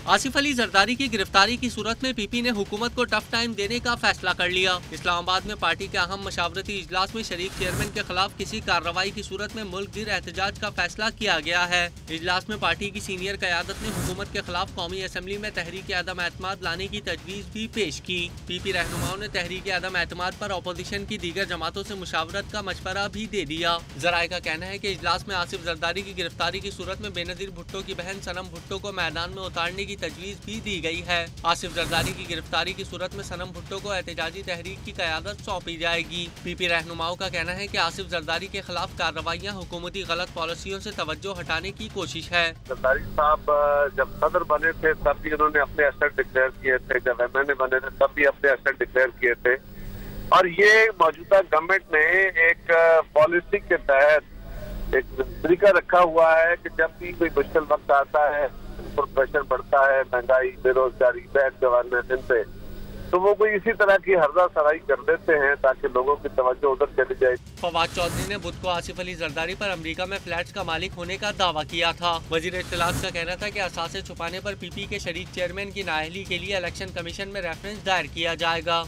आसिफ अली जरदारी की गिरफ्तारी की सूरत में पीपी ने हुकूमत को टफ टाइम देने का फैसला कर लिया। इस्लामाबाद में पार्टी के अहम मशावरती इजलास में शरीक चेयरमैन के खिलाफ किसी कार्रवाई की सूरत में मुल्क गिर एहतजाज का फैसला किया गया है। इजलास में पार्टी की सीनियर क़यादत ने हुकूमत के खिलाफ कौमी असम्बली में तहरीक अदम एतमाद लाने की तजवीज़ भी पेश की। पीपी रहनुमाओं ने तहरीक अदम एतमाद पर अपोजिशन की दीगर जमातों से मुशावरत का मशवरा भी दे दिया। ज़राए का कहना है कि इजलास में आसिफ जरदारी की गिरफ्तारी की सूरत में बेनज़ीर भुट्टो की बहन सनम भुट्टो को मैदान में उतारने की तजवीज़ भी दी गई है। आसिफ जरदारी की गिरफ्तारी की सूरत में सनम भुट्टो को एहतजाजी तहरीक की क़यादत सौंपी जाएगी। पीपी रहनुमाओं का कहना है कि आसिफ जरदारी के खिलाफ कार्रवाइयाँ हुकूमती गलत पॉलिसियों से तवज्जो हटाने की कोशिश है। जरदारी साहब जब सदर बने थे तब भी उन्होंने अपने एसेट डिक्लेयर किए थे, जब एमएनए बने थे तब भी अपने एसेट डिक्लेयर किए थे, और ये मौजूदा गवर्नमेंट ने एक पॉलिसी के तहत एक तरीका रखा हुआ है कि जब भी कोई मुश्किल वक्त आता है, प्रेशर बढ़ता है, महंगाई, बेरोजगारी, बैड गवर्नेंस, इनसे तो वो कोई इसी तरह की हरदा सराई कर देते हैं ताकि लोगों की तवज्जो उधर चली जाए। फवाद चौधरी ने बुध को आसिफ अली जरदारी पर अमेरिका में फ्लैट्स का मालिक होने का दावा किया था। वजीर इत्तलात का कहना था कि असासे छुपाने पर पीपी के शरीक चेयरमैन की नाअहली के लिए इलेक्शन कमीशन में रेफरेंस दायर किया जाएगा।